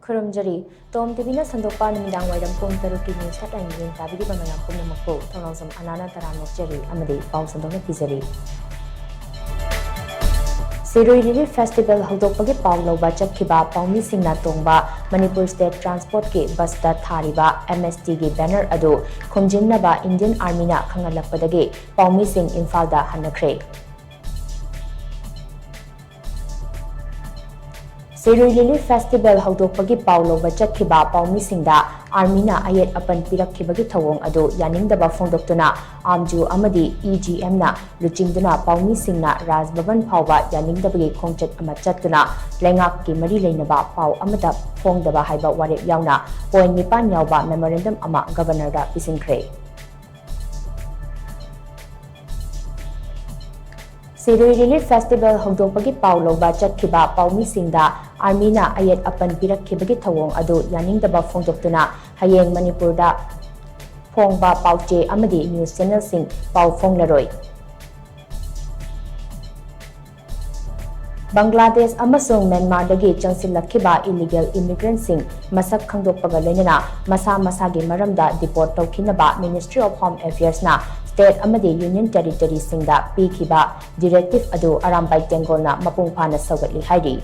Khurumjari, TOMTV na sandokpa numidang waidam pung taruki news headline yin tabidi bamayang pung namakpo, thonglawsam anana taranok jari, amadi pau sandokna pizari. Sirui Relief Festival haldokpagi pau lawba chatkiba paumi singna tongba Manipur State Transport ki bus da thariba MST gi banner adu khumjinnaba Indian Army na khangalakpadagi paumi sing Imphal da hanakre. Sirui Relief Festival haldokpagi pau lawba chatkiba paumi singda Army na ayet apan pirakkibagi thawong adu yaningdaba phongdoktuna Amju amadi EGM na luchingduna paumi singna Raj Bhavan phawba yaningdabagi khongchat ama chattuna lengak ki mari leinaba pau amada phongdaba haiba warep yauna point nipan yawba memorandum ama governor da pisingkhre. Sirui Relief Festival haldokpagi pau lawba chatkiba paumi singda Army na ayet apan pirakkibagi thawong adu yaningdaba phongdoktuna hayeng Manipur da phongba pauche amadi news channel sing pau phonglaroi. Bangladesh amasung Myanmar dagi changsilakhiba illegal immigrants sing masak khangdokpaga loinana masa masagi maramda deport tawkhinaba Ministry of Home Affairs na State amadi Union Territory singda pikhiba directive adu arambai tengolna mapungphana sagatli hairi.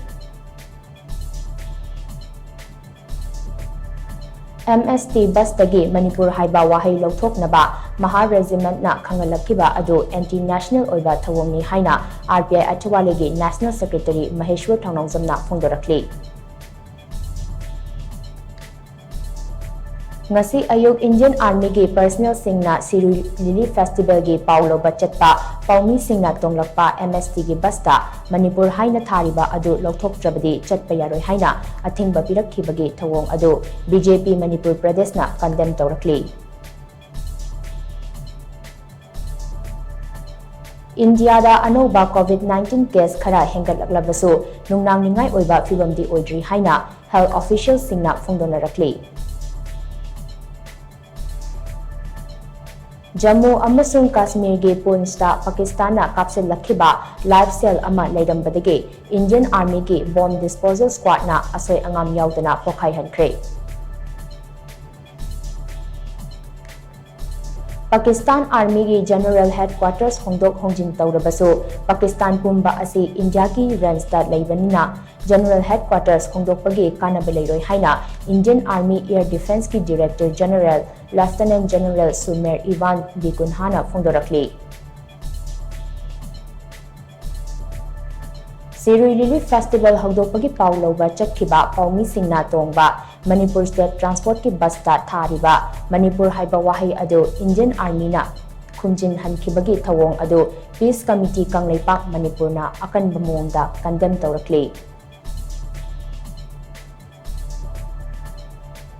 MST bus dagi Manipur haiba wahai lawthoknaba Maha Regiment na khangalakhiba adu anti-national oiba thawongni haina RPI Achawalegi National Secretary Maheshwar Thangnongjamna phongdorakli. Ngasi ayok Indian Army gi personnel singna Sirui Relief Festival gi paulo bachatpa paumi singna tonglakpa MST gi basta Manipur haina thariba adu lawthoktrabadi chatpa yaroi haina athingba pirakkibagi thawong adu BJP Manipur Pradesh na condemn tawrakli. India da anoba COVID-19 case khara hengatlaklabasu nungnang ningai oiba fibamdi oidri haina health officials singna phongdonarakli. Jammu amasung Kashmir gi Punjda Pakistan na kapsilakhiba live cell ama leirambadagi Indian Army gi bomb disposal squad na asoi angam yaudana pokhai hankre. Pakistan Army gi General Headquarters hongdok hongjin tawrabasu Pakistan pumba asi India ki range da leibanina General Headquarters hongdokpagi kanaba leiroi haina Indian Army Air Defense ki Director General Lieutenant General Sumer Ivan Dikunhana phongdorakli. Sirui Relief Festival haldokpagi pau lawba chatkiba paumi singna tongba Manipur State Transport ki bus da thariba Manipur haiba wahai adu Indian Army na khumjin hankibagi thawong adu Peace Committee Kangleipak Manipur na akan bamongda condemn tawrakli.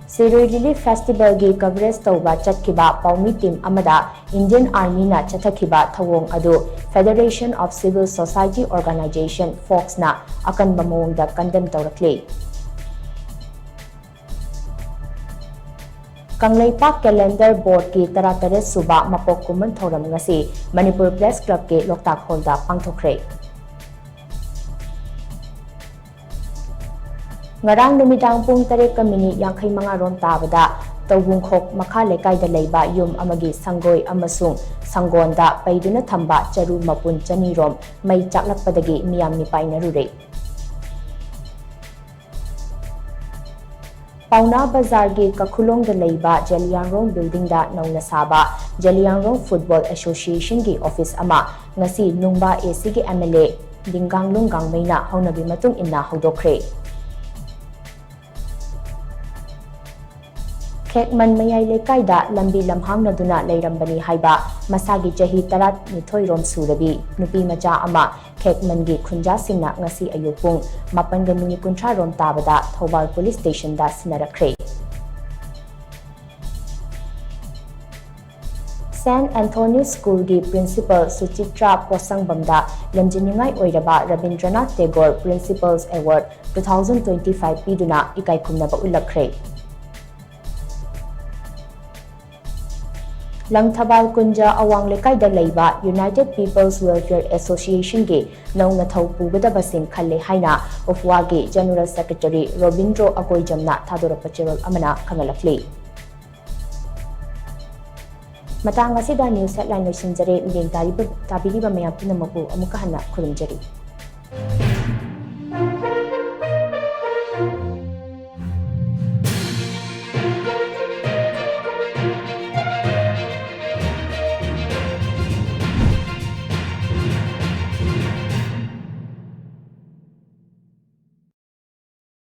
Sirui Relief Festival gi coverage tawba chatkiba paumi team amada Indian Army na chathakiba thawong adu Federation of Civil Society Organization Fox na akan bamongda condemn tawrakli. Kangleipak Calendar Board ki 33 suba mapok kuman thoram ngasi Manipur Press Club ke Loktak Hall da pangthokre. Ngarang numidang pung 3:50 ron tabada Tawbungkhok makha lekai da leiba yum amagi sangoi amasung sangonda paiduna thamba charu mapun chanirom mai chaklakpadagi miyam ni painarure. Pauna Bazar gi Kakhulong da leiba Jaliangrong building da nauna saba Jaliangrong Football Association gi office ama ngasi nungba AC gi MLA Dinganglung Gangmaina haunabi matung inna hawdokre. Khekman mayai lekai da lambi lamhang naduna leirambani haiba masagi jahi 12 rom surabi nupi macha ama Khekman gi khunja singna ngasi ayupung 8:30 rom tabada Thobal Police Station da sinarakre. St. Anthony School gi Principal Suchitra Posangbamda lamjiningai oiraba Rabindranath Tagore Principals Award 2025 piduna ikai khumnaba ulakre. Langthabal Kunja Awang Lekaida Leiba United People's Welfare Association ge Nauna Thau Pugadabasing Khale Haina of Wage General Secretary Robindro Agoijamna Thadora Pachirol Amana Kangalakli. Matang asida news headline loisinjare mideng tabiriba mayam punamapu amukahana khurumjari.